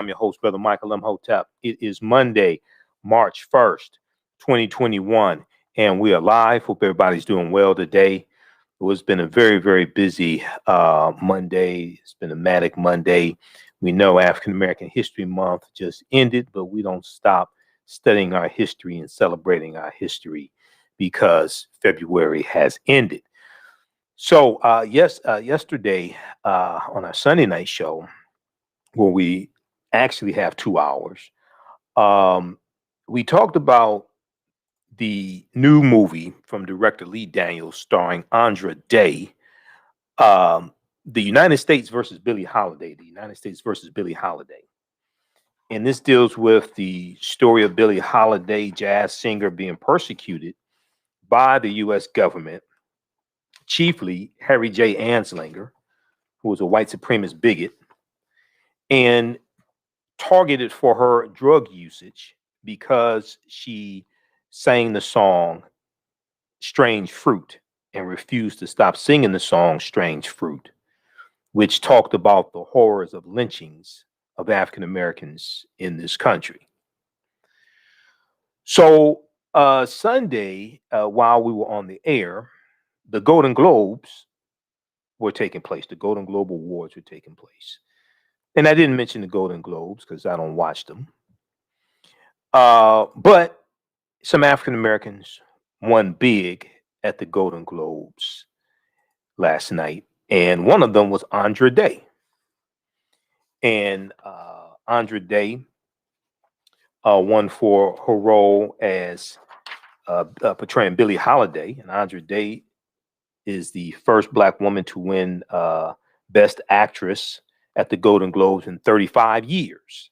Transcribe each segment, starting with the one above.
I'm your host, Brother Michael M. Hotep. It is Monday, March 1st, 2021, and we are live. Hope everybody's doing well today. It's been a very, very busy Monday. It's been a manic Monday. We know African American History Month just ended, but we don't stop studying our history and celebrating our history because February has ended. So, yesterday on our Sunday night show, where we actually have 2 hours, um, we talked about the new movie from director Lee Daniels starring Andra Day, um, the United States versus Billie Holiday, the United States versus Billie Holiday. And this deals with the story of Billie Holiday, jazz singer, being persecuted by the U.S. government, chiefly Harry J. Anslinger, who was a white supremacist bigot, and targeted for her drug usage because she sang the song Strange Fruit and refused to stop singing the song Strange Fruit, which talked about the horrors of lynchings of African Americans in this country. So, Sunday, while we were on the air, the Golden Globes were taking place. The Golden Globe Awards were taking place. And I didn't mention the Golden Globes because I don't watch them. But some African Americans won big at the Golden Globes last night, and one of them was Andra Day. And Andra Day won for her role as portraying Billie Holiday. And Andra Day is the first Black woman to win Best Actress at the Golden Globes in 35 years.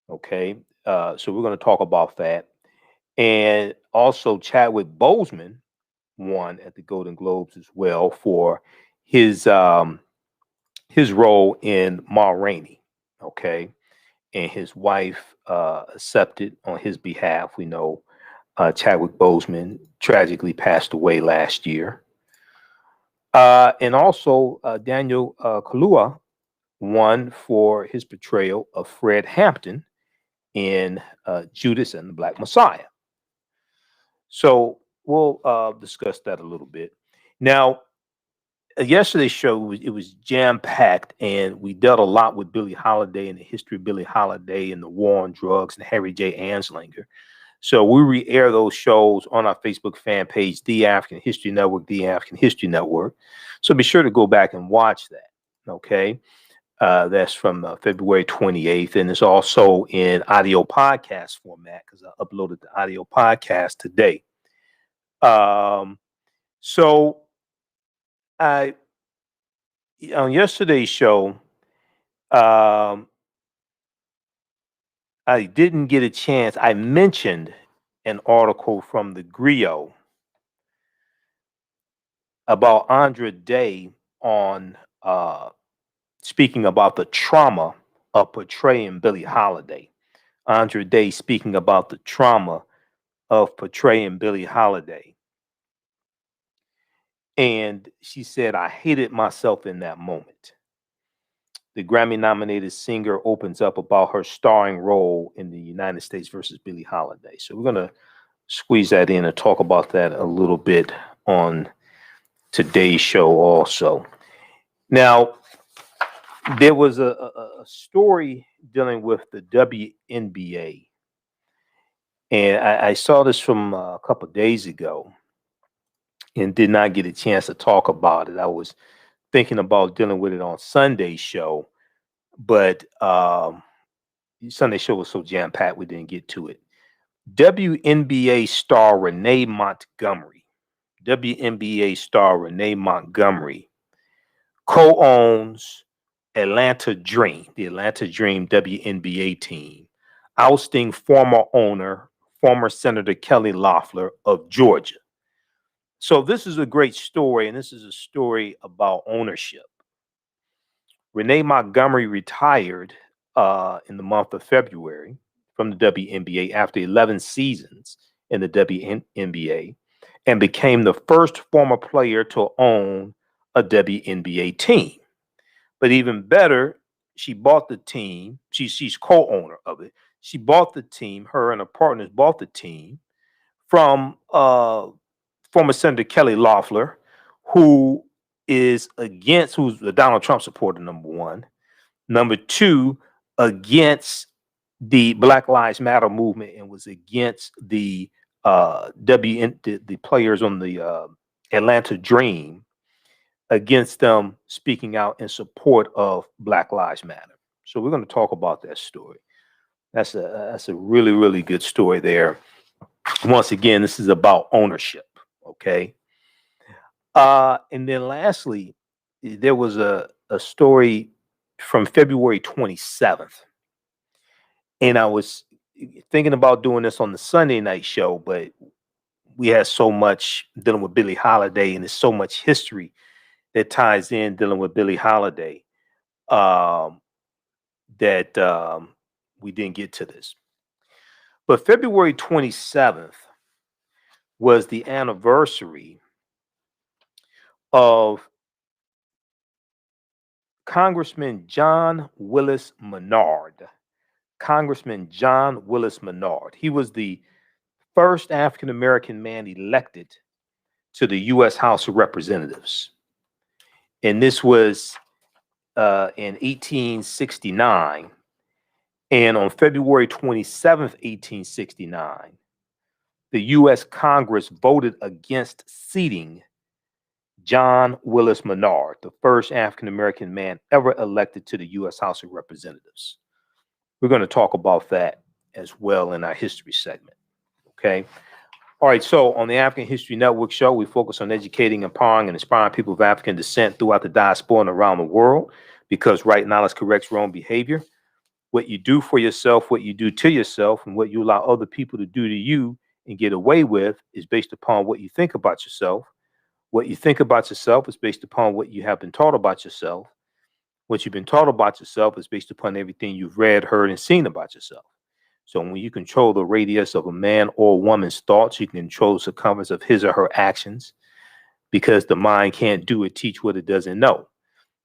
Okay, so we're going to talk about that. And also, Chadwick Boseman won at the Golden Globes as well for his his role in Ma Rainey. Okay, and his wife accepted on his behalf. We know Chadwick Boseman tragically passed away last year. And also, Daniel Kaluuya won for his portrayal of Fred Hampton in Judas and the Black Messiah. So we'll discuss that a little bit. Now, yesterday's show it was jam packed, and we dealt a lot with Billie Holiday and the history of Billie Holiday and the war on drugs and Harry J. Anslinger. So we re-air those shows on our Facebook fan page, The African History Network, The African History Network. So be sure to go back and watch that. Okay, that's from February 28th, and it's also in audio podcast format because I uploaded the audio podcast today. So I on yesterday's show, um, I didn't get a chance. I mentioned an article from the Griot about Andra Day on speaking about the trauma of portraying Billie Holiday. Andra Day speaking about the trauma of portraying Billie Holiday. And she said, I hated myself in that moment. The Grammy nominated singer opens up about her starring role in the United States versus Billie Holiday. So we're going to squeeze that in and talk about that a little bit on today's show also. Now, there was a story dealing with the WNBA. And I saw this from a couple of days ago and did not get a chance to talk about it. I was thinking about dealing with it on Sunday's show, but Sunday show was so jam packed we didn't get to it. WNBA star Renee Montgomery, WNBA star Renee Montgomery co-owns Atlanta Dream, the Atlanta Dream WNBA team, ousting former owner, former Senator Kelly Loeffler of Georgia. So this is a great story, and this is a story about ownership. Renee Montgomery retired in the month of February from the WNBA after 11 seasons in the WNBA and became the first former player to own a WNBA team. But even better, she bought the team. She's co-owner of it. She bought the team. Her and her partners bought the team from former Senator Kelly Loeffler, who who's a Donald Trump supporter, number one. Number two, against the Black Lives Matter movement and was against the the players on the Atlanta Dream, against them speaking out in support of Black Lives Matter. So we're going to talk about that story. That's a really, really good story there. Once again, this is about ownership. Okay. And then lastly, there was a story from February 27th. And I was thinking about doing this on the Sunday night show, but we had so much dealing with Billie Holiday, and there's so much history that ties in dealing with Billie Holiday, um, that we didn't get to this. But February 27th was the anniversary of Congressman John Willis Menard. Congressman John Willis Menard. He was the first African American man elected to the U.S. House of Representatives. And this was in 1869. And on February 27th, 1869, the U.S. Congress voted against seating John Willis Menard, the first African American man ever elected to the U.S. House of Representatives. We're going to talk about that as well in our history segment. Okay. All right. So on the African History Network show, we focus on educating, empowering, and inspiring people of African descent throughout the diaspora and around the world, because right knowledge corrects wrong behavior. What you do for yourself, what you do to yourself, and what you allow other people to do to you and get away with is based upon what you think about yourself. What you think about yourself is based upon what you have been taught about yourself. What you've been taught about yourself is based upon everything you've read, heard, and seen about yourself. So when you control the radius of a man or a woman's thoughts, you can control the circumference of his or her actions, because the mind can't do or teach what it doesn't know.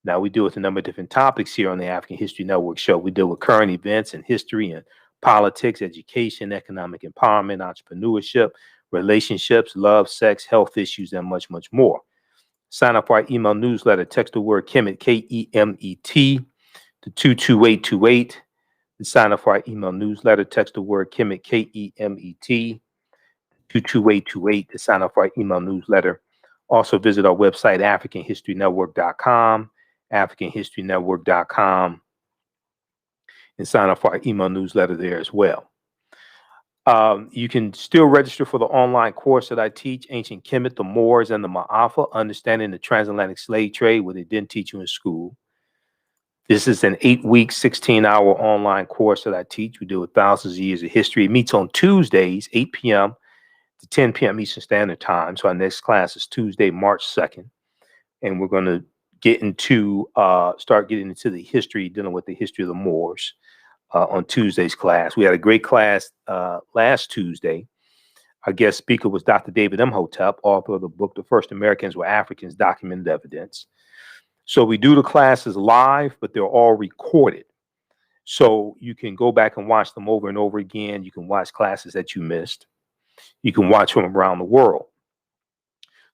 Now, we deal with a number of different topics here on the African History Network show. We deal with current events and history and politics, education, economic empowerment, entrepreneurship, relationships, love, sex, health issues, and much, much more. Sign up for our email newsletter. Text the word Kemet, K-E-M-E-T, to 22828. To sign up for our email newsletter, text the word Kemet, K-E-M-E-T, 22828 to sign up for our email newsletter. Also visit our website, AfricanHistoryNetwork.com, AfricanHistoryNetwork.com, and sign up for our email newsletter there as well. You can still register for the online course that I teach, Ancient Kemet, the Moors, and the Ma'afa, Understanding the Transatlantic Slave Trade, what they didn't teach you in school. This is an 8-week, 16-hour online course that I teach. We deal with thousands of years of history. It meets on Tuesdays, 8 p.m. to 10 p.m. Eastern Standard Time. So our next class is Tuesday, March 2nd. And we're going to start getting into the history, dealing with the history of the Moors on Tuesday's class. We had a great class last Tuesday. Our guest speaker was Dr. David Imhotep, author of the book, The First Americans Were Africans, Documented Evidence. So we do the classes live, but they're all recorded. So you can go back and watch them over and over again. You can watch classes that you missed. You can watch from around the world.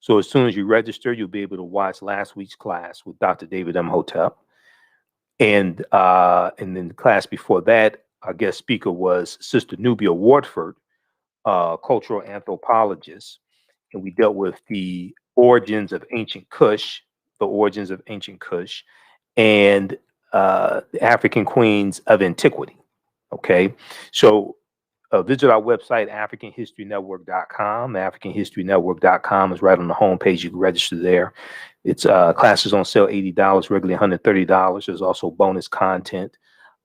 So as soon as you register, you'll be able to watch last week's class with Dr. David Imhotep. And then the class before that, our guest speaker was Sister Nubia Wardford, cultural anthropologist. And we dealt with the origins of ancient Kush, and the African queens of antiquity. Okay. So visit our website, AfricanHistoryNetwork.com. AfricanHistoryNetwork.com is right on the homepage. You can register there. It's classes on sale, $80, regularly $130. There's also bonus content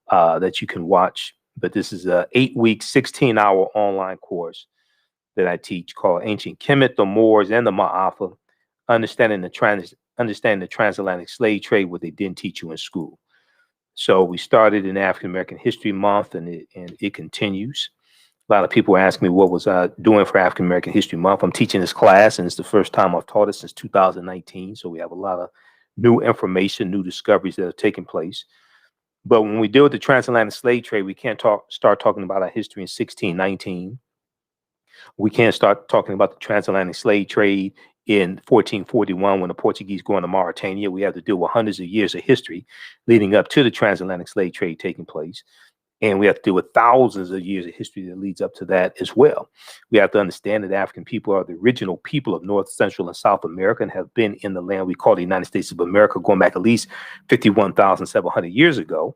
that you can watch. But this is a 8-week, 16-hour online course that I teach called Ancient Kemet, the Moors, and the Ma'afa, Understanding the Transatlantic Slave Trade, what they didn't teach you in school. So we started in African American History Month, and it continues. A lot of people ask me what was I doing for African American History Month. I'm teaching this class, and it's the first time I've taught it since 2019. So we have a lot of new information, new discoveries that have taken place. But when we deal with the transatlantic slave trade, we can't start talking about our history in 1619. We can't start talking about the transatlantic slave trade in 1441 when the Portuguese go into Mauritania. We have to deal with hundreds of years of history leading up to the transatlantic slave trade taking place. And we have to deal with thousands of years of history that leads up to that as well. We have to understand that African people are the original people of North, Central, and South America and have been in the land we call the United States of America going back at least 51,700 years ago.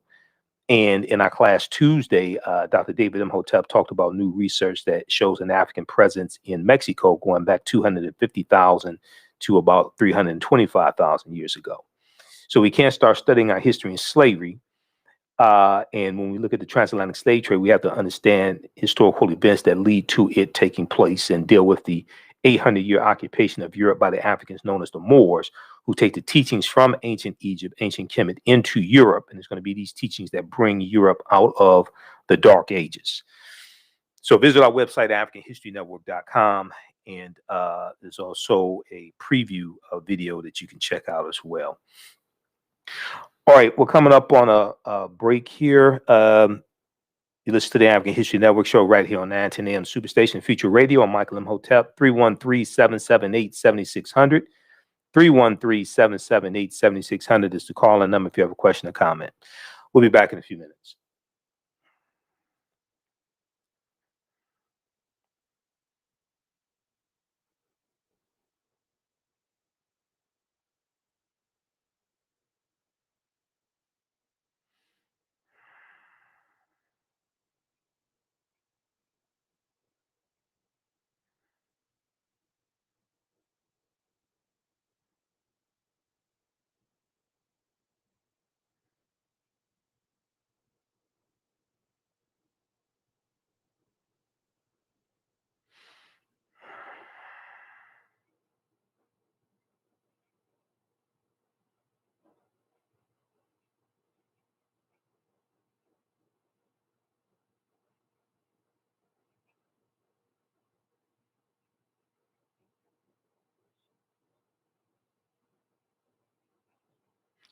And in our class Tuesday, Dr. David M. Hotep talked about new research that shows an African presence in Mexico going back 250,000 to about 325,000 years ago. So we can't start studying our history in slavery. And when we look at the transatlantic slave trade, we have to understand historical events that lead to it taking place and deal with the 800-year occupation of Europe by the Africans known as the Moors, who take the teachings from ancient Egypt, ancient Kemet into Europe. And it's going to be these teachings that bring Europe out of the Dark Ages. So visit our website, AfricanHistoryNetwork.com. And there's also a preview of video that you can check out as well. All right, we're coming up on a break here. You listen to the African History Network show right here on 910 AM Superstation Future Radio. I'm Michael M. Hotep, 313-778-7600. 313-778-7600 is the call-in number if you have a question or comment. We'll be back in a few minutes.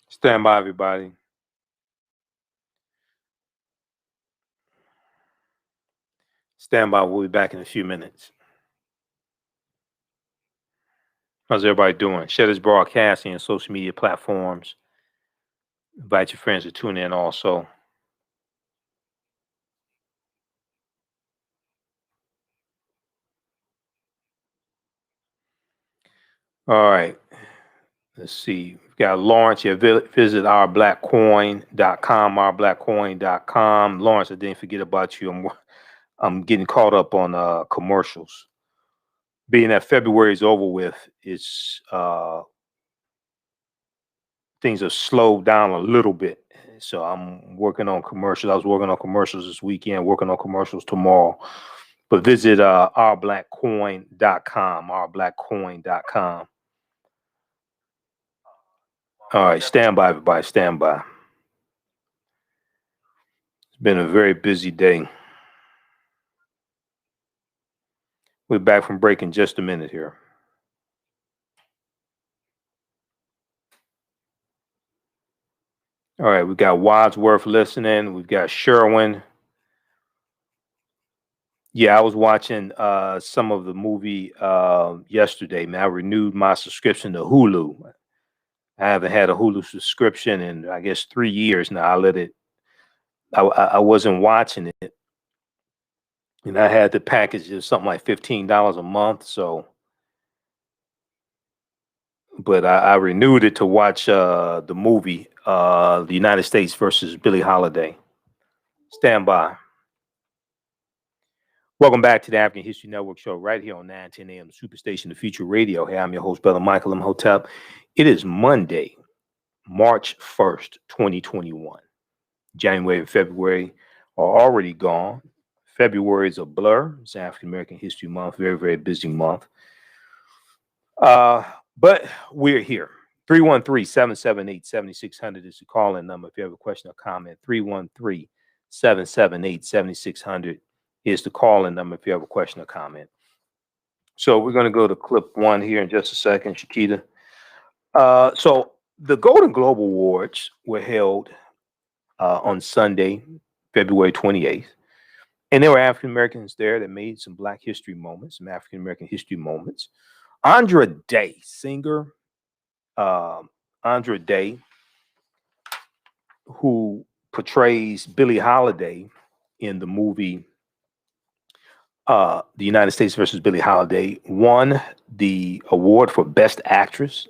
Stand by, everybody. Stand by. We'll be back in a few minutes. How's everybody doing? Share this broadcasting on social media platforms. Invite your friends to tune in also. All right. Let's see. We've got Lawrence here. Visit ourblackcoin.com, ourblackcoin.com. Lawrence, I didn't forget about you. I'm getting caught up on commercials. Being that February is over with, it's things have slowed down a little bit. So I'm working on commercials. I was working on commercials this weekend, working on commercials tomorrow. But visit ourblackcoin.com, ourblackcoin.com. All right, stand by, everybody. Stand by. It's been a very busy day. We're back from break in just a minute here. All right, we got Wadsworth listening. We've got Sherwin. Yeah, I was watching some of the movie yesterday, man. I renewed my subscription to Hulu. I haven't had a Hulu subscription in, I guess, 3 years now. I wasn't watching it. And I had the package of something like $15 a month. So, but I renewed it to watch the movie, The United States versus Billie Holiday. Stand by. Welcome back to the African History Network show right here on 910 AM Superstation, the Future Radio. Hey, I'm your host, Brother Michael M. Hotep. It is Monday, March 1st, 2021. January and February are already gone. February is a blur. It's African American History Month, very, very busy month. But we're here. 313-778-7600 is the call-in number if you have a question or comment. 313-778-7600 is the call-in number if you have a question or comment. So we're going to go to clip one here in just a second, Shakita. So the Golden Globe Awards were held on Sunday, February 28th. And there were African Americans there that made some Black history moments, some African American history moments. Andra Day, singer, Andra Day, who portrays Billie Holiday in the movie The United States versus Billie Holiday, won the award for Best Actress.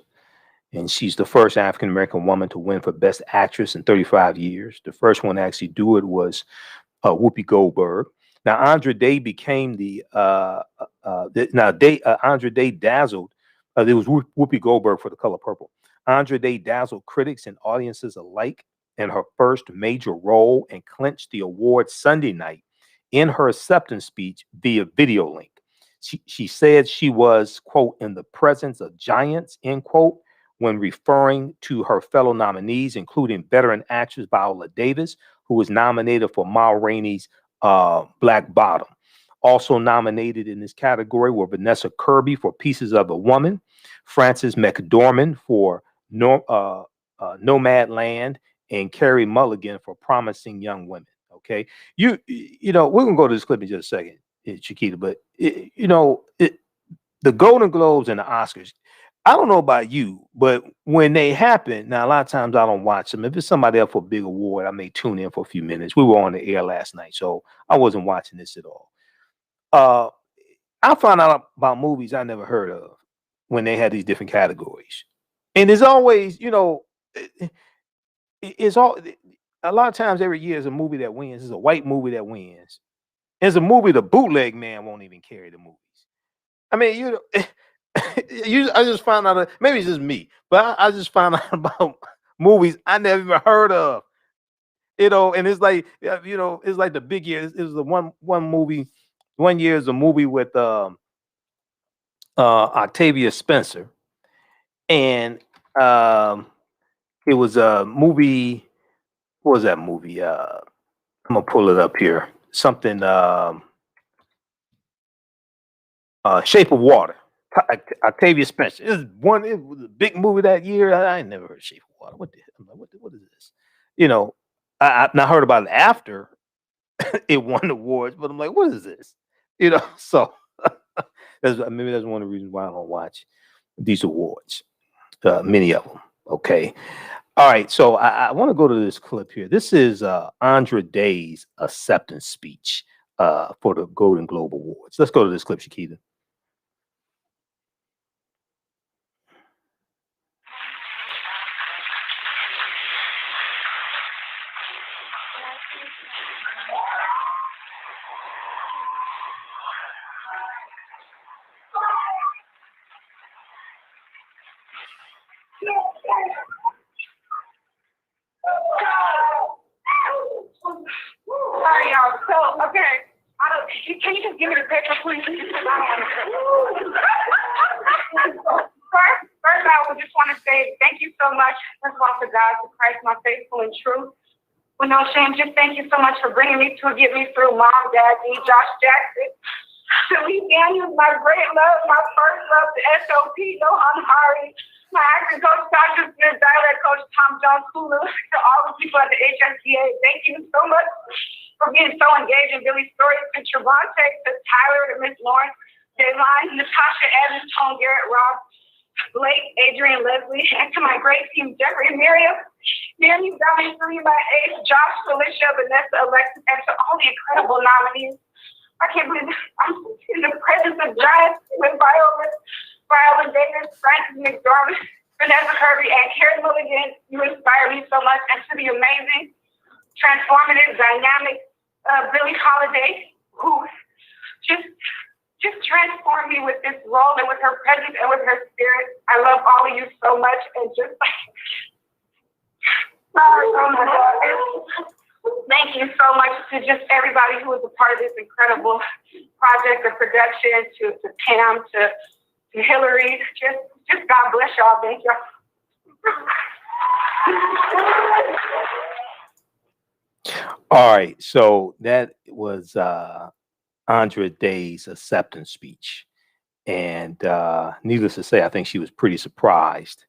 And she's the first African American woman to win for Best Actress in 35 years. The first one to actually do it was Whoopi Goldberg. Now, Andra Day became Andra Day dazzled. There was Whoopi Goldberg for The Color Purple. Andra Day dazzled critics and audiences alike in her first major role and clinched the award Sunday night in her acceptance speech via video link. She said she was, quote, in the presence of giants, end quote, when referring to her fellow nominees, including veteran actress Viola Davis, who was nominated for Ma Rainey's Black Bottom. Also nominated in this category were Vanessa Kirby for Pieces of a Woman, Frances McDormand for Nomad Land, and Carey Mulligan for Promising Young Women. Okay, you know, we're gonna go to this clip in just a second, Chiquita, but the Golden Globes and the Oscars, I don't know about you, but when they happen, now a lot of times I don't watch them. If it's somebody else for a big award, I may tune in for a few minutes. We were on the air last night, so I wasn't watching this at all. I found out about movies I never heard of when they had these different categories. And there's always, it's all a lot of times every year is a movie that wins. It's a white movie that wins. It's a movie the bootleg man won't even carry the movies. I mean, I just found out, maybe it's just me, but I just found out about movies I never even heard of. And it's like, it's like the big year. It was the one movie. One year is a movie with Octavia Spencer, and it was a movie. What was that movie? I'm gonna pull it up here. Something. Shape of Water. Octavia Spencer. It was a big movie that year. I ain't never heard of Shape of Water. What is this? I now heard about it after it won awards, but I'm like, what is this? So maybe that's one of the reasons why I don't watch these awards. Many of them. Okay. All right. So I want to go to this clip here. This is Andra Day's acceptance speech for the Golden Globe Awards. Let's go to this clip, Shakita. Sorry, y'all. So, okay. Can you just give me the paper, please? First, I would just want to say thank you so much, first of all, to God, to Christ, my faithful and true. With no shame, just thank you so much for bringing me to get me through Mom, Dad, D, Josh Jackson. To Lee Daniels, my great love, my first love, the SOP, Nohan Hari, my acting coach, Tasha Smith, dialect coach, Tom Jones, Hulu, to all the people at the HSCA. Thank you so much for being so engaged in Billie's story. To Trevante, to Tyler, to Miss Lawrence, Devon, Natasha Evans, Tone Garrett, Rob, Blake, Adrian, Leslie, and to my great team, Jeffrey and Miriam. Miriam, you got me through my age, Josh, Felicia, Vanessa, Alexis, and to all the incredible nominees. I can't believe I'm in the presence of giants with Viola Davis, Frances McDormand, Vanessa Kirby, and Carey Mulligan. You inspire me so much, and to the amazing, transformative, dynamic Billie Holiday, who just transformed me with this role and with her presence and with her spirit. I love all of you so much, and just oh my God. Thank you so much to just everybody who was a part of this incredible project, the production, to Pam, to Hillary. Just God bless y'all. Thank you. All right. So that was Andra Day's acceptance speech. And needless to say, I think she was pretty surprised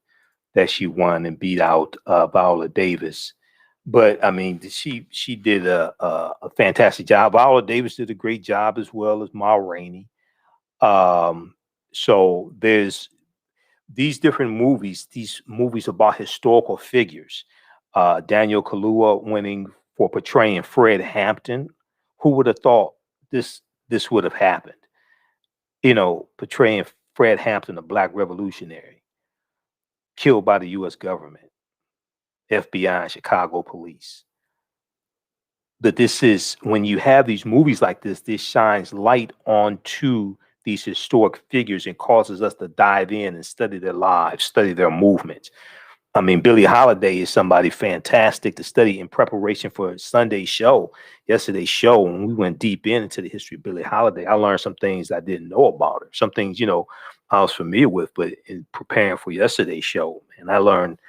that she won and beat out Viola Davis But I mean, she did a fantastic job. Viola Davis did a great job as well as Ma Rainey. Um, so there's these movies about historical figures. Daniel Kaluuya winning for portraying Fred Hampton. Who would have thought this this would have happened? Portraying Fred Hampton, a black revolutionary, killed by the U.S. government, FBI, and Chicago police. That this is when you have these movies like this shines light onto these historic figures and causes us to dive in and study their lives, study their movements. I mean, Billie Holiday is somebody fantastic to study in preparation for Sunday's show, yesterday's show. When we went deep into the history of Billie Holiday, I learned some things I didn't know about her, some things, I was familiar with, but in preparing for yesterday's show, and I learned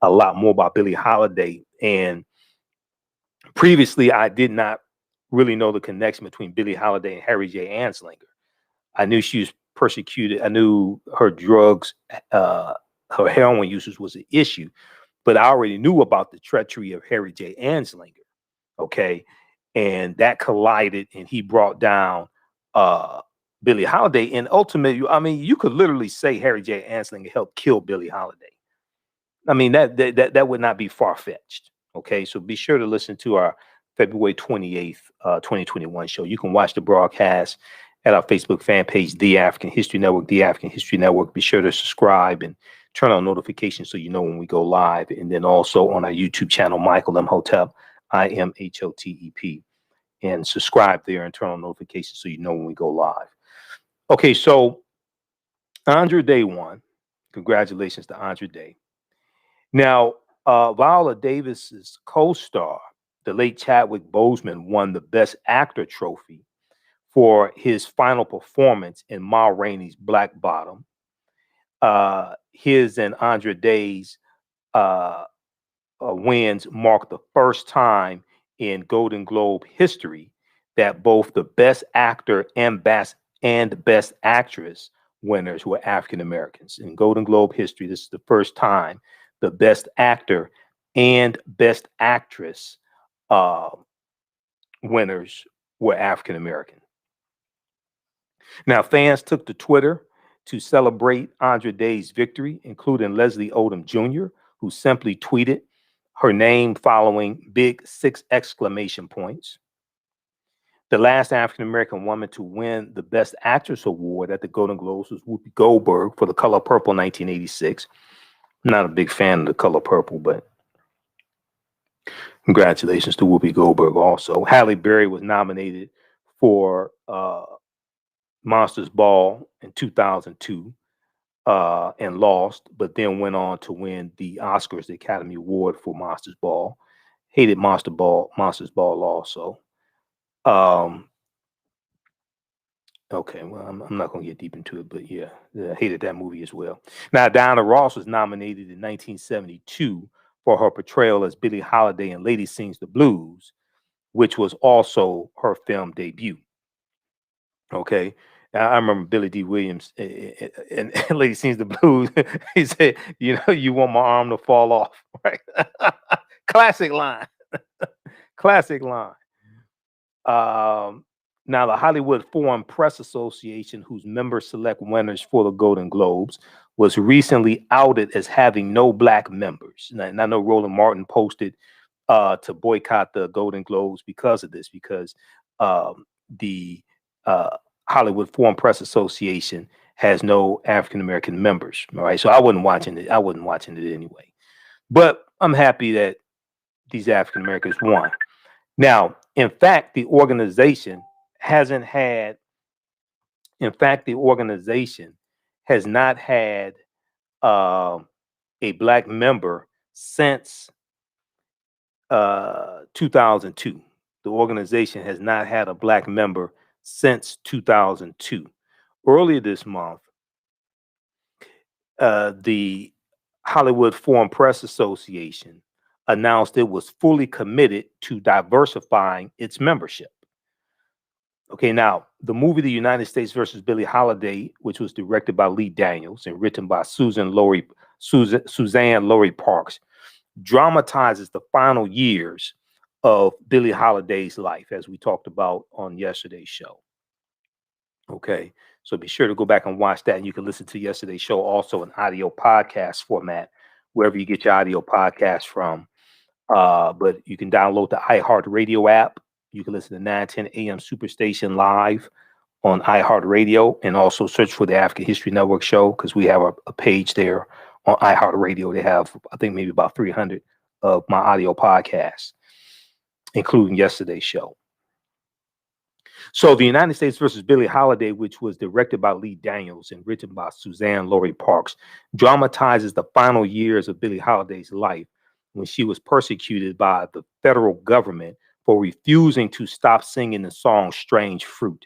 a lot more about Billie Holiday. And previously, I did not really know the connection between Billie Holiday and Harry J. Anslinger. I knew she was persecuted. I knew her drugs, her heroin usage was an issue, but I already knew about the treachery of Harry J. Anslinger. Okay. And that collided, and he brought down Billie Holiday. And ultimately, I mean, you could literally say Harry J. Anslinger helped kill Billie Holiday. I mean, that would not be far fetched. Okay. So be sure to listen to our February 28th, 2021 show. You can watch the broadcast at our Facebook fan page, The African History Network, The African History Network. Be sure to subscribe and turn on notifications so you know when we go live. And then also on our YouTube channel, Michael M. Hotep, IMHOTEP. And subscribe there and turn on notifications so you know when we go live. Okay, so Andra Day won. Congratulations to Andra Day. Now, Viola Davis's co-star, the late Chadwick Boseman, won the Best Actor trophy for his final performance in Ma Rainey's Black Bottom. His and Andra Day's wins mark the first time in Golden Globe history that both the Best Actor and Best Actress winners were African Americans. In Golden Globe history, this is the first time the Best Actor and Best Actress winners were African American. Now, fans took to Twitter to celebrate Andra Day's victory, including Leslie Odom Jr., who simply tweeted her name following big 6 exclamation points. The last African American woman to win the Best Actress award at the Golden Globes was Whoopi Goldberg for The Color Purple 1986. I'm not a big fan of The Color Purple, but congratulations to Whoopi Goldberg also. Halle Berry was nominated for Monsters Ball in 2002 and lost, but then went on to win the Oscars, the Academy Award for Monsters Ball. Hated Monsters Ball also. Okay, well, I'm not going to get deep into it, but yeah, I hated that movie as well. Now, Diana Ross was nominated in 1972 for her portrayal as Billie Holiday in Lady Sings the Blues, which was also her film debut. Okay. I remember Billy D. Williams and Lady Sings the Blues. He said, you want my arm to fall off, right? Classic line. Classic line. Now, the Hollywood Foreign Press Association, whose members select winners for the Golden Globes, was recently outed as having no black members. And I know Roland Martin posted to boycott the Golden Globes because of this, because the Hollywood Foreign Press Association has no African American members. All right, so I wasn't watching it. Anyway. But I'm happy that these African Americans won. Now, in fact, the organization has not had a black member since 2002. The organization has not had a black member since 2002. Earlier this month, the Hollywood Foreign Press Association announced it was fully committed to diversifying its membership. Okay, now the movie The United States versus Billie Holiday, which was directed by Lee Daniels and written by Suzanne Laurie Parks, dramatizes the final years of Billie Holiday's life, as we talked about on yesterday's show. Okay, so be sure to go back and watch that, and you can listen to yesterday's show also in audio podcast format, wherever you get your audio podcast from. But you can download the iHeartRadio app. You can listen to 910 AM Superstation live on iHeartRadio, and also search for the African History Network show, because we have a page there on iHeartRadio. They have, I think, maybe about 300 of my audio podcasts, including yesterday's show. So the United States versus Billie Holiday, which was directed by Lee Daniels and written by Suzanne Laurie Parks, dramatizes the final years of Billie Holiday's life when she was persecuted by the federal government for refusing to stop singing the song Strange Fruit.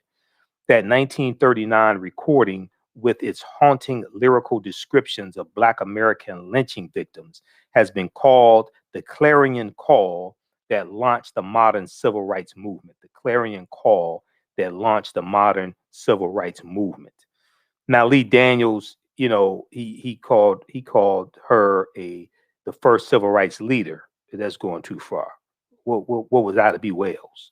That 1939 recording, with its haunting lyrical descriptions of Black American lynching victims, has been called the clarion call that launched the modern civil rights movement. The clarion call that launched the modern civil rights movement. Now, Lee Daniels, you know, he called her the first civil rights leader. That's going too far. What was Ida B. Wells?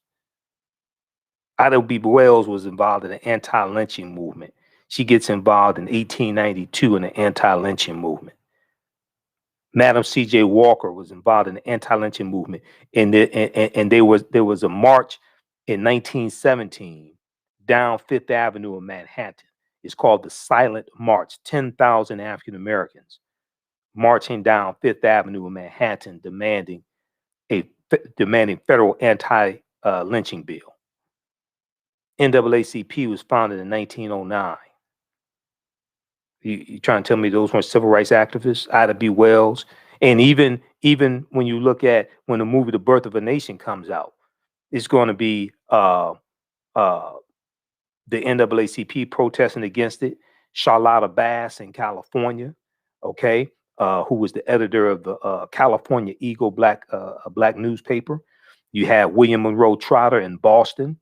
Ida B. Wells was involved in the anti-lynching movement. She gets involved in 1892 in the anti-lynching movement. Madam C.J. Walker was involved in the anti-lynching movement, and there was a march in 1917 down Fifth Avenue in Manhattan. It's called the Silent March. 10,000 African Americans marching down Fifth Avenue in Manhattan, demanding federal anti-lynching bill. NAACP was founded in 1909. You trying to tell me those weren't civil rights activists? Ida B. Wells. And even when you look at when the movie The Birth of a Nation comes out, it's going to be the NAACP protesting against it. Charlotta Bass in California, okay, who was the editor of the California Eagle black newspaper. You have William Monroe Trotter in Boston.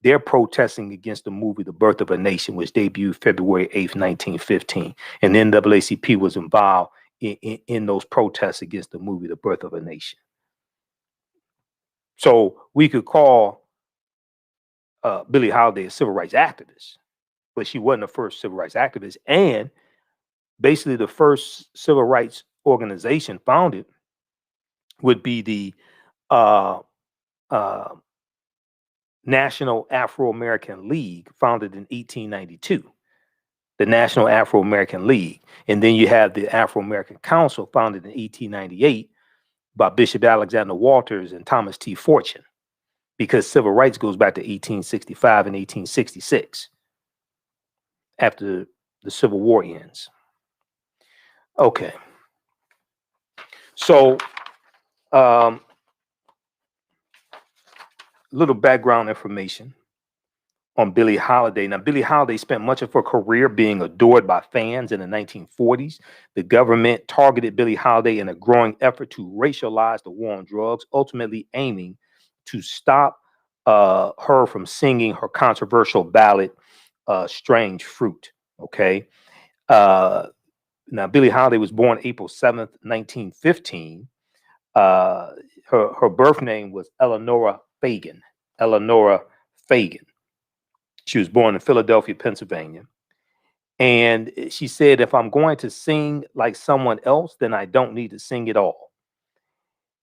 They're protesting against the movie The Birth of a Nation, which debuted February 8th, 1915. And the NAACP was involved in those protests against the movie The Birth of a Nation. So we could call Billie Holiday a civil rights activist, but she wasn't the first civil rights activist. And basically the first civil rights organization founded would be the National Afro-American League, founded in 1892, the National Afro-American League. And then you have the Afro-American Council, founded in 1898 by Bishop Alexander Walters and Thomas T. Fortune, because civil rights goes back to 1865 and 1866 after the Civil War ends. Okay. So, little background information on Billie Holiday. Now, Billie Holiday spent much of her career being adored by fans in the 1940s. The government targeted Billie Holiday in a growing effort to racialize the war on drugs, ultimately aiming to stop her from singing her controversial ballad, Strange Fruit. Okay. Now, Billie Holiday was born April 7th, 1915. Her birth name was Eleanora Fagan. Eleanora Fagan. She was born in Philadelphia, Pennsylvania. And she said, if I'm going to sing like someone else, then I don't need to sing at all.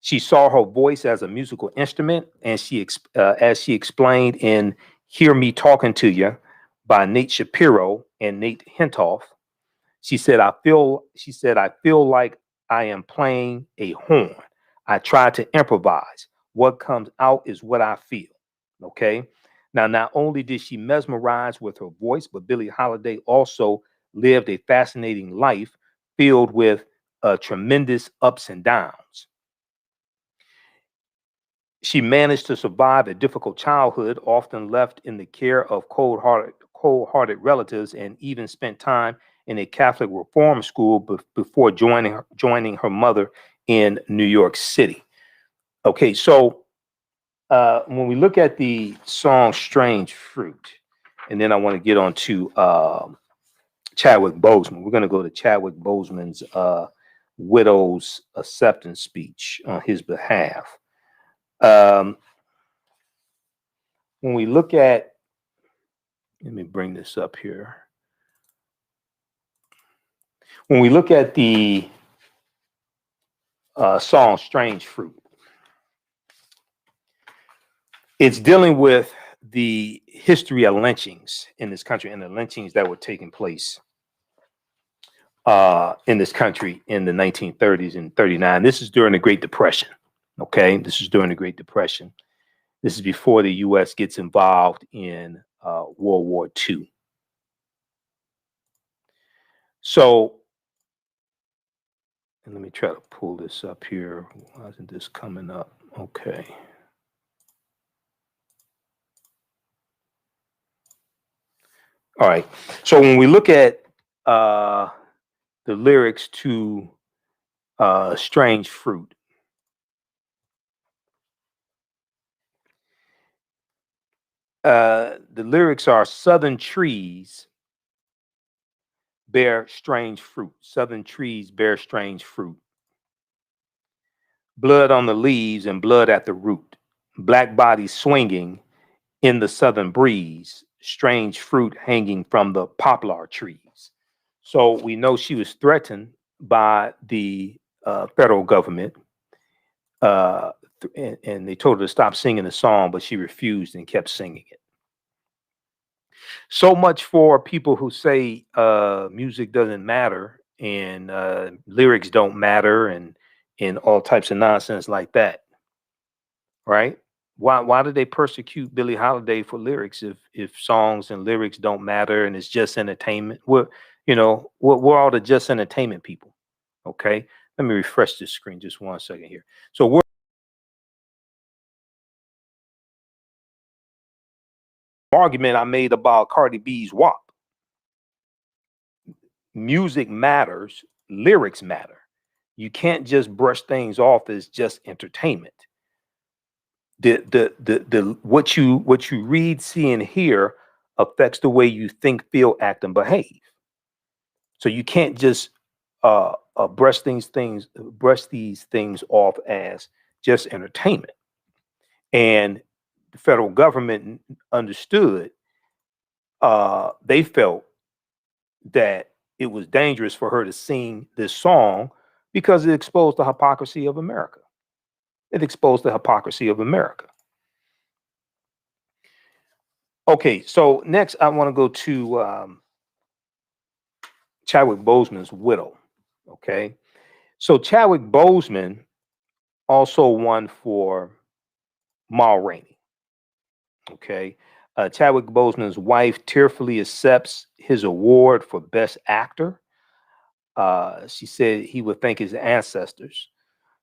She saw her voice as a musical instrument, and as she explained in Hear Me Talking to You by Nate Shapiro and Nate Hentoff, she said, I feel like I am playing a horn. I try to improvise. What comes out is what I feel. Okay. Now, not only did she mesmerize with her voice, but Billie Holiday also lived a fascinating life filled with tremendous ups and downs. She managed to survive a difficult childhood, often left in the care of cold-hearted relatives, and even spent time in a Catholic reform school before joining her mother in New York City. Okay, so when we look at the song Strange Fruit, and then I want to get on to Chadwick Boseman. We're going to go to Chadwick Boseman's widow's acceptance speech on his behalf. When we look at, let me bring this up here. When we look at the song Strange Fruit, it's dealing with the history of lynchings in this country and the lynchings that were taking place in this country in the 1930s and 39. This is during the Great Depression. Okay, this is during the Great Depression. This is before the U.S. gets involved in World War II. So, and let me try to pull this up here. Why isn't this coming up? Okay. All right. So when we look at the lyrics to Strange Fruit, the lyrics are Southern trees bear strange fruit. Southern trees bear strange fruit. Blood on the leaves and blood at the root. Black bodies swinging in the southern breeze. Strange fruit hanging from the poplar trees. So we know she was threatened by the federal government. And they told her to stop singing the song, but she refused and kept singing it. So much for people who say music doesn't matter and lyrics don't matter and all types of nonsense like that, right? Why did they persecute Billie Holiday for lyrics if songs and lyrics don't matter and it's just entertainment? We're all the just entertainment people. Okay, let me refresh this screen just 1 second here. So we're argument I made about Cardi B's WAP. Music matters, lyrics matter. You can't just brush things off as just entertainment. The what you read, see, and hear affects the way you think, feel, act, and behave. So you can't just brush these things off as just entertainment. And the federal government understood. They felt that it was dangerous for her to sing this song because it exposed the hypocrisy of America. It exposed the hypocrisy of America. Okay, so next I want to go to Chadwick Boseman's widow. Okay, so Chadwick Boseman also won for Ma Rainey. Okay, Chadwick Boseman's wife tearfully accepts his award for Best Actor. She said he would thank his ancestors.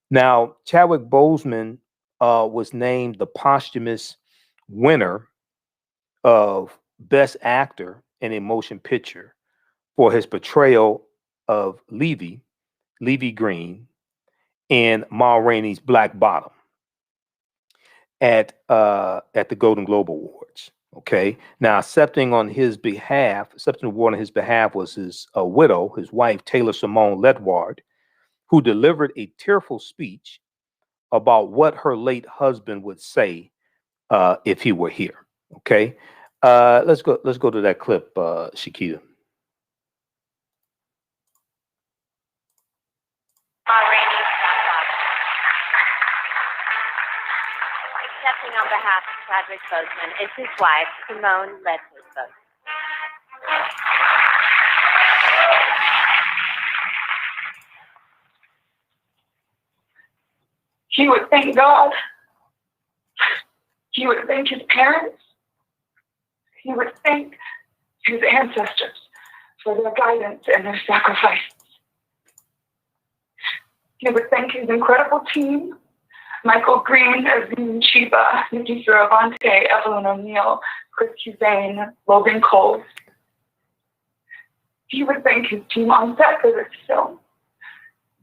Now, Chadwick Boseman was named the posthumous winner of Best Actor in a Motion Picture for his portrayal of Levy Green, in Ma Rainey's Black Bottom at the Golden Globe Awards. Okay. Now, accepting the award on his behalf was his widow, his wife, Taylor Simone Ledward, who delivered a tearful speech about what her late husband would say if he were here. Okay. Let's go to that clip, Shakita. Accepting on behalf of Chadwick Boseman is his wife, Simone Ledward Boseman. He would thank God. He would thank his parents. He would thank his ancestors for their guidance and their sacrifices. He would thank his incredible team, Michael Green, Azim Chiba, Nikki Fioravante, Evelyn O'Neill, Chris Hussain, Logan Cole. He would thank his team on set for this film.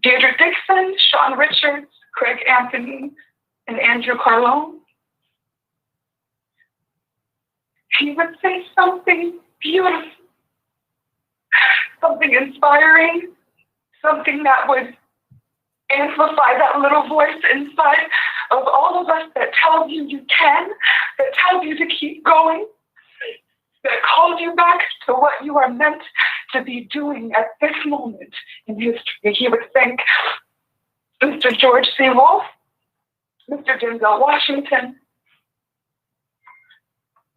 Deirdre Dixon, Sean Richards, Craig Anthony, and Andrew Carlone. He would say something beautiful, something inspiring, something that would Amplify that little voice inside of all of us that tells you you can, that tells you to keep going, that calls you back to what you are meant to be doing at this moment in history. He would thank Mr. George C. Wolfe, Mr. Denzel Washington,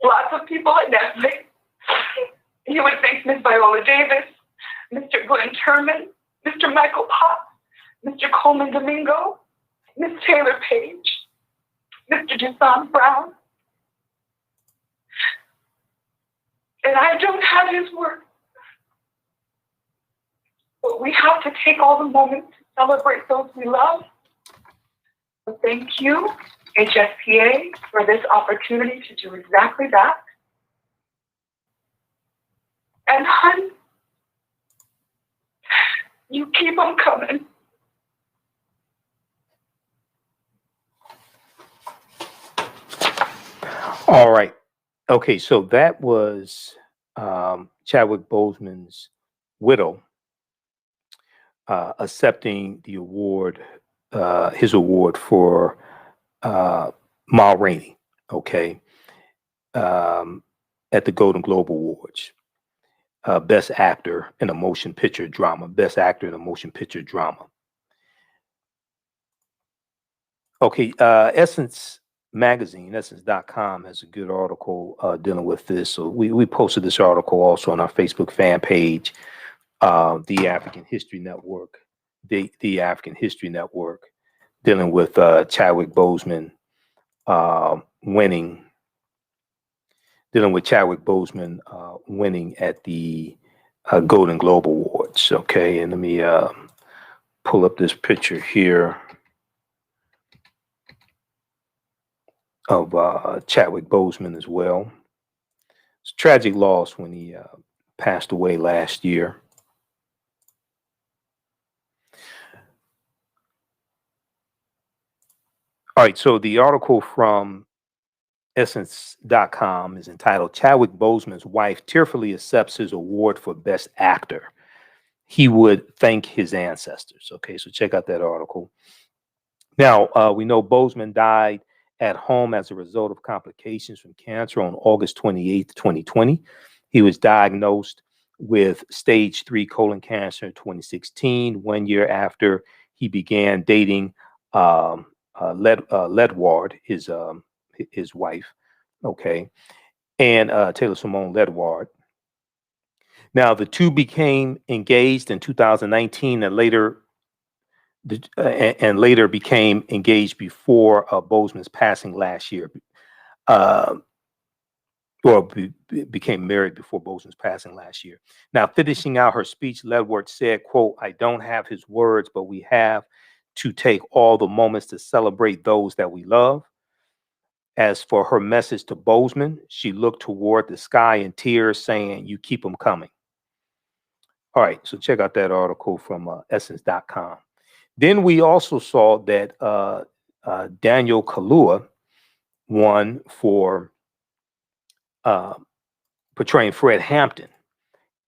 lots of people at Netflix. He would thank Ms. Viola Davis, Mr. Glenn Turman, Mr. Michael Pop, Mr. Coleman Domingo, Ms. Taylor Page, Mr. Dusan Brown. And I don't have his word, but we have to take all the moments to celebrate those we love. So thank you, HSPA, for this opportunity to do exactly that. And hun, you keep on coming. All right. Okay, so that was Chadwick Boseman's widow accepting the award, his award for Ma Rainey, okay, at the Golden Globe Awards. Best Actor in a Motion Picture Drama. Best Actor in a Motion Picture Drama. Okay, Essence Magazine, Essence.com has a good article dealing with this. So we posted this article also on our Facebook fan page, the African History Network, the African History Network, dealing with Chadwick Boseman winning at the Golden Globe Awards. Okay, and let me pull up this picture here of Chadwick Boseman as well. It's a tragic loss when he passed away last year. All right, so the article from Essence.com is entitled Chadwick Boseman's wife tearfully accepts his award for Best Actor. He would thank his ancestors. Okay, so check out that article. Now, we know Boseman died at home as a result of complications from cancer on August 28th, 2020. He was diagnosed with stage 3 colon cancer in 2016, 1 year after he began dating Ledward, his wife, okay, and Taylor Simone Ledward. Now, the two became engaged in 2019 and later became engaged before Boseman's passing last year, became married before Boseman's passing last year. Now, finishing out her speech, Ledward said, quote, "I don't have his words, but we have to take all the moments to celebrate those that we love." As for her message to Boseman, she looked toward the sky in tears, saying, "You keep them coming." All right, so check out that article from Essence.com. Then we also saw that Daniel Kaluuya won for portraying Fred Hampton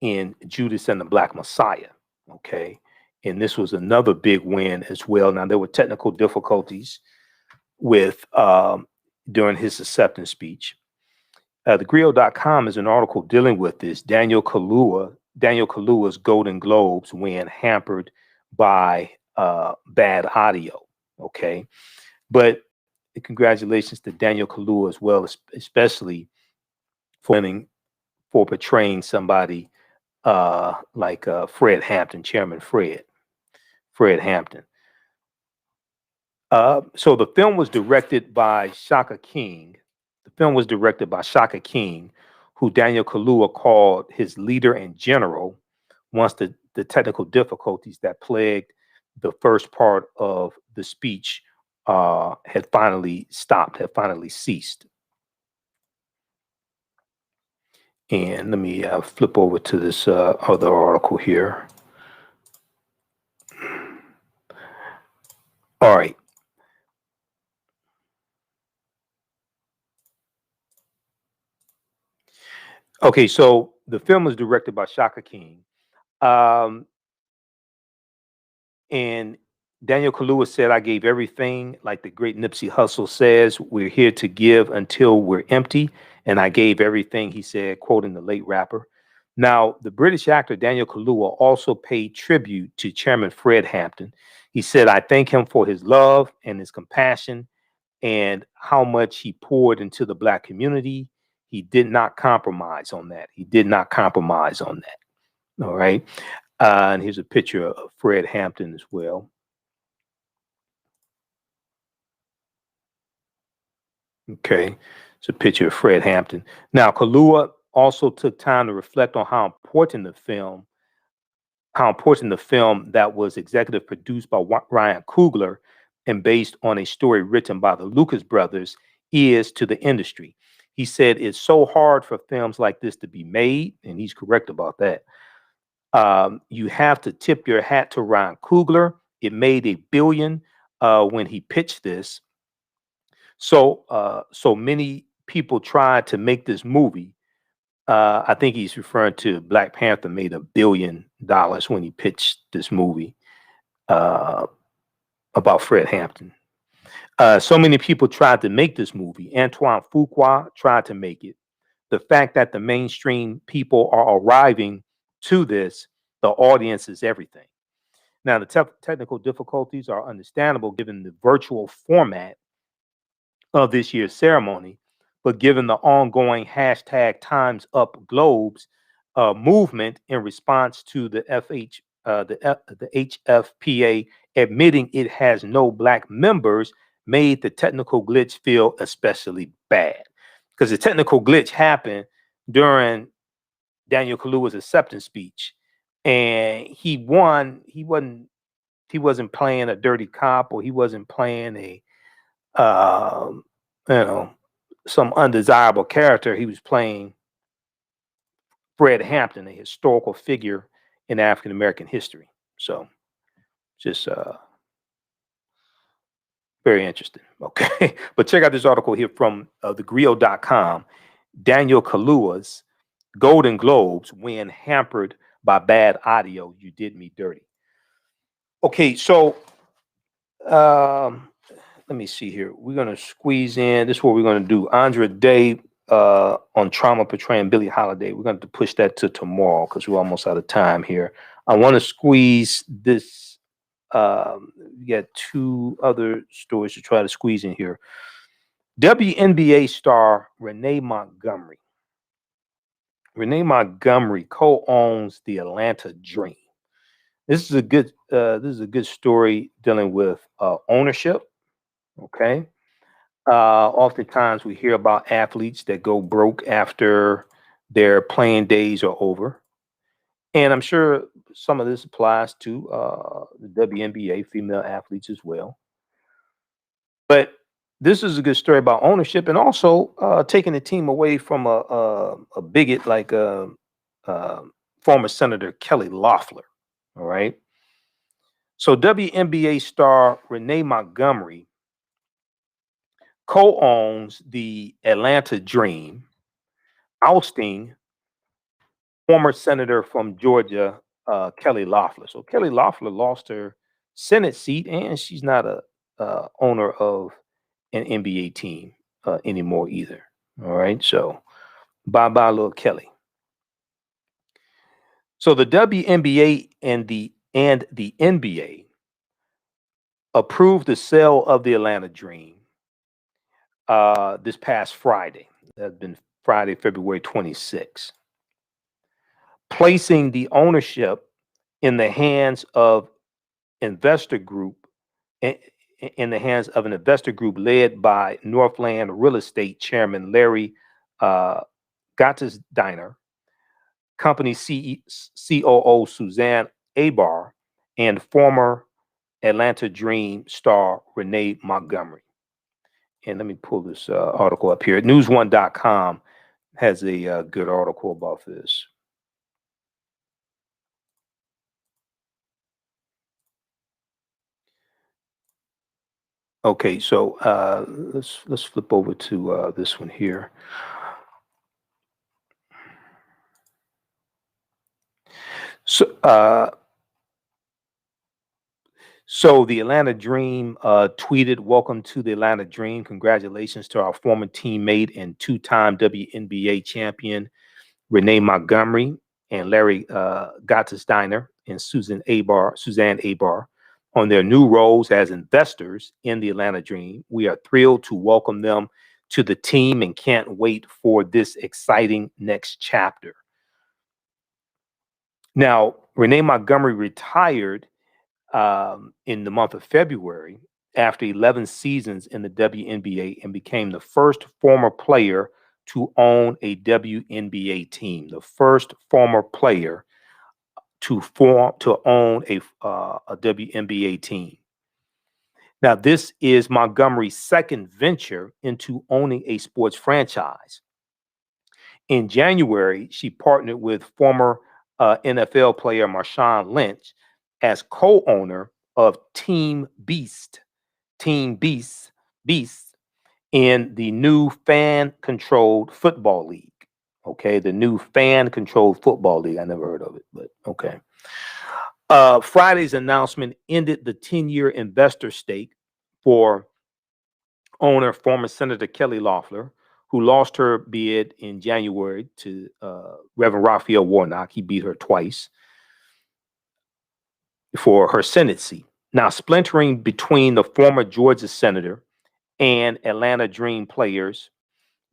in Judas and the Black Messiah. Okay, and this was another big win as well. Now, there were technical difficulties with during his acceptance speech. TheGrio.com is an article dealing with this. Daniel Kaluuya's Golden Globes win hampered by bad audio. Okay, but congratulations to Daniel Kaluuya as well, especially for portraying somebody like Fred Hampton, Chairman Fred Hampton. So the film was directed by Shaka King. Who Daniel Kaluuya called his leader and general once the technical difficulties that plagued the first part of the speech had finally ceased. And let me flip over to this other article here. All right. Okay, so the film was directed by Shaka King. And Daniel Kaluuya said, "I gave everything, like the great Nipsey Hussle says, we're here to give until we're empty. And I gave everything," he said, quoting the late rapper. Now, the British actor Daniel Kaluuya also paid tribute to Chairman Fred Hampton. He said, "I thank him for his love and his compassion and how much he poured into the Black community. He did not compromise on that. He did not compromise on that." All right. And here's a picture of Fred Hampton as well. Okay. It's a picture of Fred Hampton. Now, Kaluuya also took time to reflect on how important the film that was executive produced by Ryan Coogler and based on a story written by the Lucas brothers is to the industry. He said it's so hard for films like this to be made, and he's correct about that. You have to tip your hat to Ryan Coogler. It made $1 billion when he pitched this. So many people tried to make this movie. I think he's referring to Black Panther made $1 billion when he pitched this movie uh, about Fred Hampton. So many people tried to make this movie. Antoine Fuqua tried to make it. The fact that the mainstream people are arriving to this, the audience is everything. Now, the technical difficulties are understandable given the virtual format of this year's ceremony, but given the ongoing hashtag Times Up Globes movement in response to the HFPA admitting it has no Black members, made the technical glitch feel especially bad because the technical glitch happened during Daniel Kaluuya's acceptance speech, and he won. He wasn't playing a dirty cop, or he wasn't playing a um, you know, some undesirable character. He was playing Fred Hampton, a historical figure in African American history. So just very interesting. Okay. But check out this article here from thegrio.com. Daniel Kaluuya's Golden Globes win hampered by bad audio. You did me dirty. Okay, so let me see here. We're gonna squeeze in. This is what we're gonna do. Andra Day on trauma portraying Billie Holiday. We're gonna have to push that to tomorrow because we're almost out of time here. I want to squeeze this. We got two other stories to try to squeeze in here. WNBA star Renee Montgomery. Renee Montgomery co-owns the Atlanta Dream. This is a good story dealing with ownership. Okay. Oftentimes we hear about athletes that go broke after their playing days are over. And I'm sure some of this applies to the WNBA female athletes as well. But this is a good story about ownership and also taking the team away from a bigot like uh, former Senator Kelly Loeffler. All right. So WNBA star Renee Montgomery co-owns the Atlanta Dream, ousting former senator from Georgia, Kelly Loeffler. So Kelly Loeffler lost her Senate seat, and she's not a owner of an NBA team anymore either. All right, so bye bye, little Kelly. So the WNBA and the NBA approved the sale of the Atlanta Dream this past Friday. That's been Friday, February 26th, placing the ownership in the hands of investor group in the hands of an investor group led by Northland Real Estate Chairman Larry Gottesdiener, company COO Suzanne Abar, and former Atlanta Dream star Renee Montgomery. And let me pull this article up here. News1.com has a good article about this. Okay, so let's flip over to this one here. So So the Atlanta Dream tweeted, "Welcome to the Atlanta Dream. Congratulations to our former teammate and two-time WNBA champion Renee Montgomery and Larry Gottesdiener and Suzanne Abar on their new roles as investors in the Atlanta Dream. We are thrilled to welcome them to the team and can't wait for this exciting next chapter." Now, Renee Montgomery retired in the month of February after 11 seasons in the WNBA and became the first former player to own a WNBA team, the first former player to own a WNBA team. Now, this is Montgomery's second venture into owning a sports franchise. In January, she partnered with former NFL player Marshawn Lynch as co-owner of Beast in the new fan-controlled football league. Okay, the new fan-controlled football league. I never heard of it, but okay. Friday's announcement ended the 10-year investor stake for owner, former Senator Kelly Loeffler, who lost her bid in January to Reverend Raphael Warnock. He beat her twice for her Senate seat. Now, splintering between the former Georgia senator and Atlanta Dream players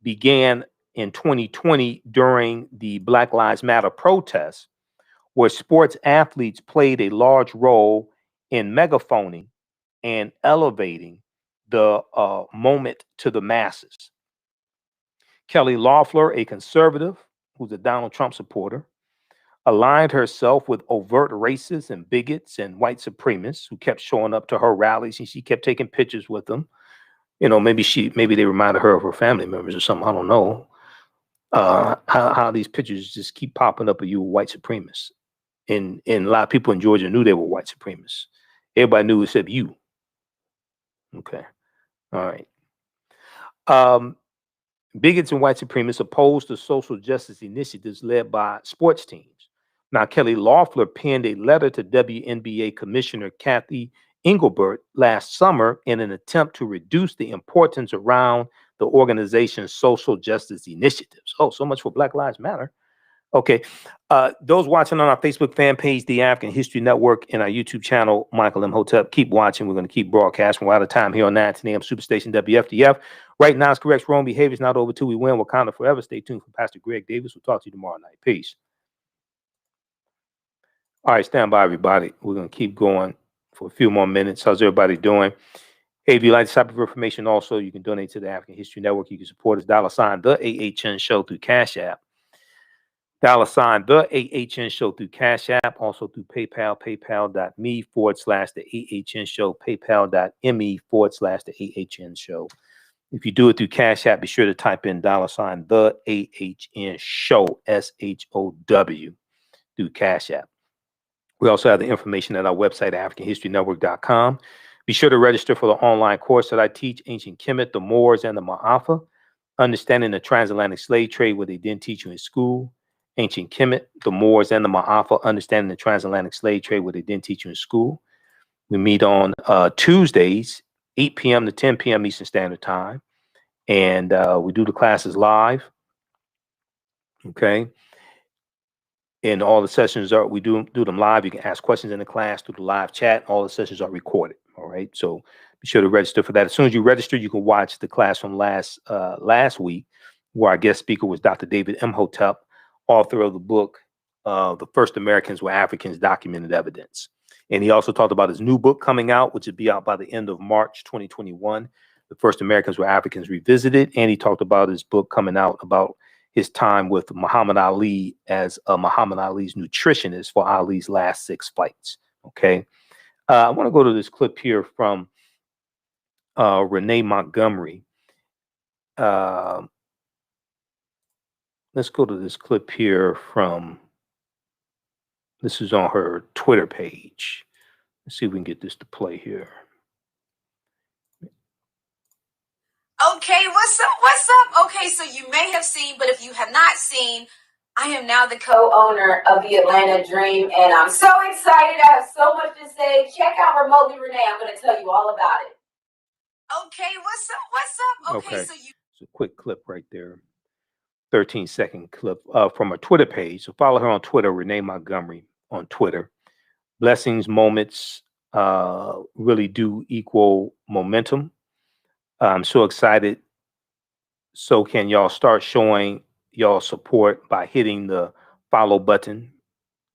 began in 2020 during the Black Lives Matter protests, where sports athletes played a large role in megaphoning and elevating the moment to the masses. Kelly Loeffler, a conservative who's a Donald Trump supporter, aligned herself with overt racists and bigots and white supremacists who kept showing up to her rallies, and she kept taking pictures with them. You know, maybe they reminded her of her family members or something. I don't know. How these pictures just keep popping up of you white supremacists. And a lot of people in Georgia knew they were white supremacists. Everybody knew except you. Okay. All right. Bigots and white supremacists opposed the social justice initiatives led by sports teams. Now, Kelly Loeffler penned a letter to WNBA Commissioner Kathy Engelbert last summer in an attempt to reduce the importance around the organization's social justice initiatives. Oh, so much for Black Lives Matter. Okay. Those watching on our Facebook fan page, The African History Network, and our YouTube channel, Michael M. Hotep, keep watching. We're going to keep broadcasting. We're out of time here on 910 AM Superstation WFDF. Right now, it's correct. Wrong behavior is not over till we win. Wakanda forever. Stay tuned for Pastor Greg Davis. We'll talk to you tomorrow night. Peace. All right, stand by, everybody. We're going to keep going for a few more minutes. How's everybody doing? Hey, if you like this type of information, also, you can donate to the African History Network. You can support us, $ the AHN Show through Cash App. $ the AHN Show through Cash App, also through PayPal, paypal.me/the AHN Show, paypal.me/the AHN Show. If you do it through Cash App, be sure to type in $ the AHN Show, SHOW, through Cash App. We also have the information at our website, AfricanHistoryNetwork.com. Be sure to register for the online course that I teach, Ancient Kemet, the Moors, and the Ma'afa, Understanding the Transatlantic Slave Trade, what they didn't teach you in school. Ancient Kemet, the Moors, and the Ma'afa, Understanding the Transatlantic Slave Trade, what they didn't teach you in school. We meet on Tuesdays, 8 p.m. to 10 p.m. Eastern Standard Time. And we do the classes live. Okay. And all the sessions we do them live. You can ask questions in the class through the live chat. All the sessions are recorded. All right. So be sure to register for that. As soon as you register, you can watch the class from last week, where our guest speaker was Dr. David M. Hotep, author of the book, The First Americans Were Africans, Documented Evidence. And he also talked about his new book coming out, which will be out by the end of March 2021, The First Americans Were Africans Revisited. And he talked about his book coming out about his time with Muhammad Ali as Muhammad Ali's nutritionist for Ali's last 6 fights. Okay. I want to go to this clip here from Renee Montgomery. Let's go to this clip here this is on her Twitter page. Let's see if we can get this to play here. Okay, what's up? Okay, so you may have seen, but if you have not seen, I am now the co-owner of the Atlanta Dream, and I'm so excited. I have so much to say. Check out Remotely Renee. I'm going to tell you all about it. Okay, what's up? What's up? Okay. So you. It's a quick clip right there. 13-second clip from her Twitter page. So follow her on Twitter, Renee Montgomery on Twitter. Blessings moments really do equal momentum. I'm so excited. So can y'all start showing y'all support by hitting the follow button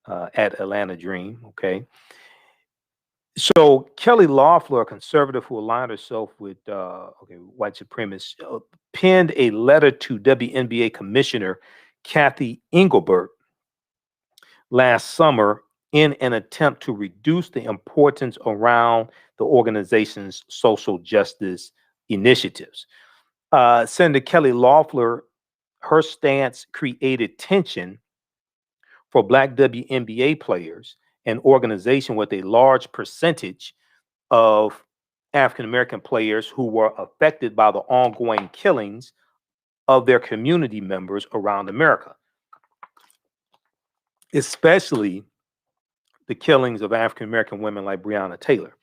at Atlanta Dream, okay? So Kelly Loeffler, a conservative who aligned herself with white supremacists, penned a letter to WNBA Commissioner Kathy Engelbert last summer in an attempt to reduce the importance around the organization's social justice initiatives. Senator Kelly Loeffler, her stance created tension for Black WNBA players, an organization with a large percentage of African American players who were affected by the ongoing killings of their community members around America, especially the killings of African American women like Breonna Taylor.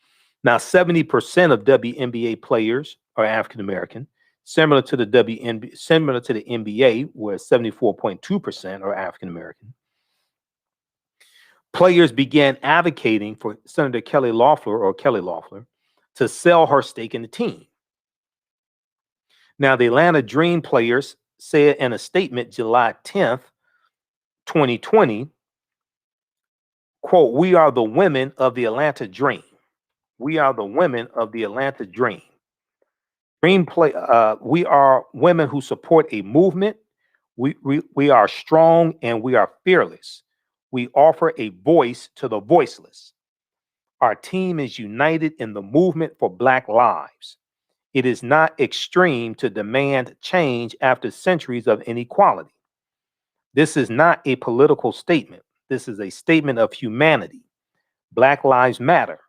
Now, 70% of WNBA players are African American, similar to the NBA, where 74.2% are African American. Players began advocating for Senator Kelly Loeffler to sell her stake in the team. Now, the Atlanta Dream players said in a statement July 10th, 2020, quote, "We are the women of the Atlanta Dream. We are the women of the Atlanta Dream. We are women who support a movement. We are strong and we are fearless. We offer a voice to the voiceless. Our team is united in the movement for Black lives. It is not extreme to demand change after centuries of inequality. This is not a political statement. This is a statement of humanity. Black lives matter,"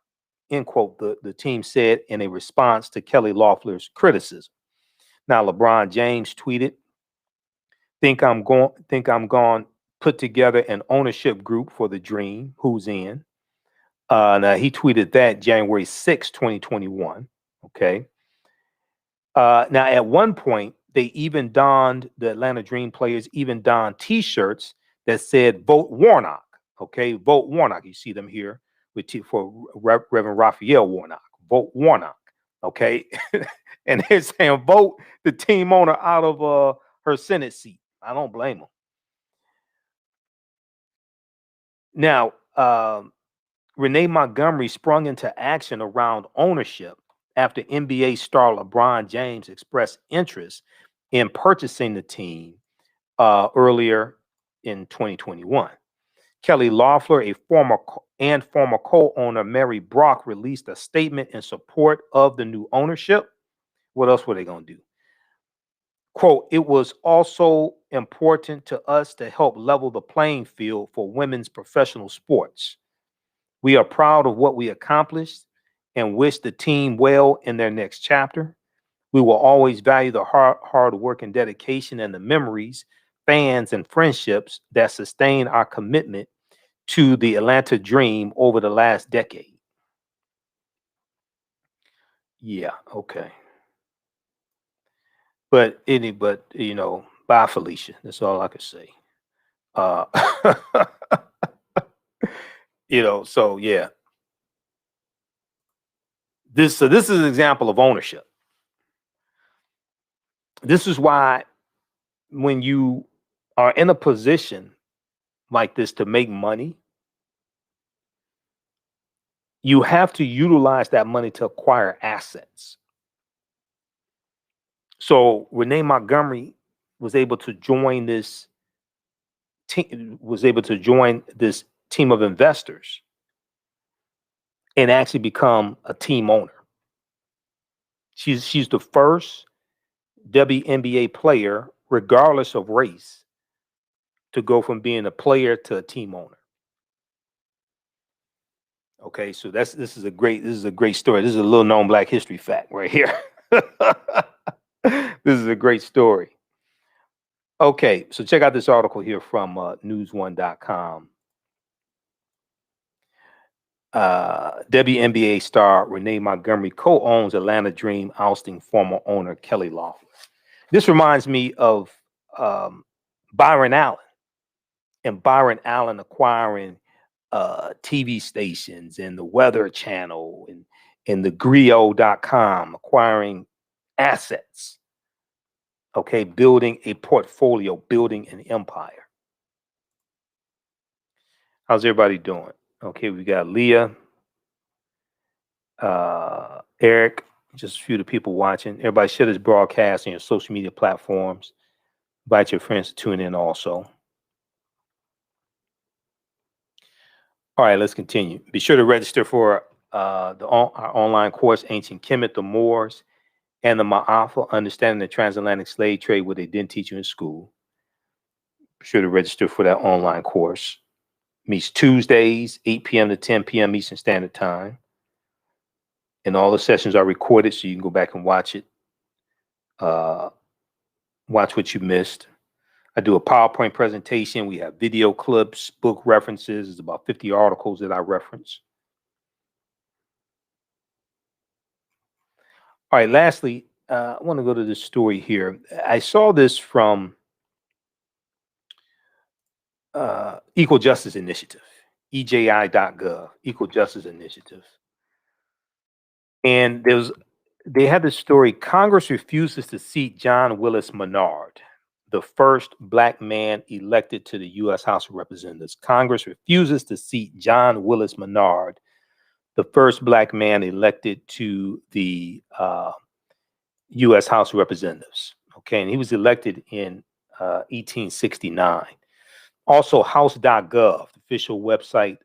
end quote, the team said in a response to Kelly Loeffler's criticism. Now, LeBron James tweeted, think I'm going put together an ownership group for the Dream. Who's in? Now, he tweeted that January 6, 2021. Okay. Now, at one point, the Atlanta Dream players even donned T-shirts that said "Vote Warnock." Okay, vote Warnock. You see them here for Reverend Raphael Warnock. Vote Warnock. Okay, and they're saying vote the team owner out of her Senate seat. I don't blame them. Now, Renee Montgomery sprung into action around ownership after NBA star LeBron James expressed interest in purchasing the team earlier in 2021. Kelly Loeffler, a former co-owner Mary Brock, released a statement in support of the new ownership. What else were they going to do? Quote, "It was also important to us to help level the playing field for women's professional sports. We are proud of what we accomplished and wish the team well in their next chapter. We will always value the hard work and dedication and the memories, fans, and friendships that sustain our commitment to the Atlanta Dream over the last decade." Yeah, okay. But you know, bye Felicia. That's all I could say. Uh you know, so yeah. This is an example of ownership. This is why when you are in a position like this to make money, you have to utilize that money to acquire assets. So Renee Montgomery was able to join this team of investors and actually become a team owner. She's the first WNBA player, regardless of race, to go from being a player to a team owner. Okay, so this is a great story. This is a little known Black history fact right here. This is a great story. Okay, so check out this article here from news1.com. WNBA star Renee Montgomery co-owns Atlanta Dream, ousting former owner Kelly Loeffler. This reminds me of Byron Allen, and Byron Allen acquiring TV stations and the Weather Channel and the Griot.com, acquiring assets. Okay, building a portfolio, building an empire. How's everybody doing? Okay, we got Leah, Eric, just a few of the people watching. Everybody share this broadcast on your social media platforms. Invite your friends to tune in also. All right, let's continue. Be sure to register for our online course, Ancient Kemet, the Moors, and the Ma'afa, Understanding the Transatlantic Slave Trade, what they didn't teach you in school. Be sure to register for that online course. Meets Tuesdays, 8 p.m. to 10 p.m. Eastern Standard Time. And all the sessions are recorded, so you can go back and watch it. Watch what you missed. I do a PowerPoint presentation. We have video clips, book references. There's about 50 articles that I reference. All right, lastly, I want to go to this story here. I saw this from Equal Justice Initiative, EJI.gov, Equal Justice Initiative. And they had this story, Congress refuses to seat John Willis Menard, the first Black man elected to the U.S. House of Representatives. Congress refuses to seat John Willis Menard, the first Black man elected to the U.S. House of Representatives. Okay, and he was elected in 1869. Also, House.gov, the official website,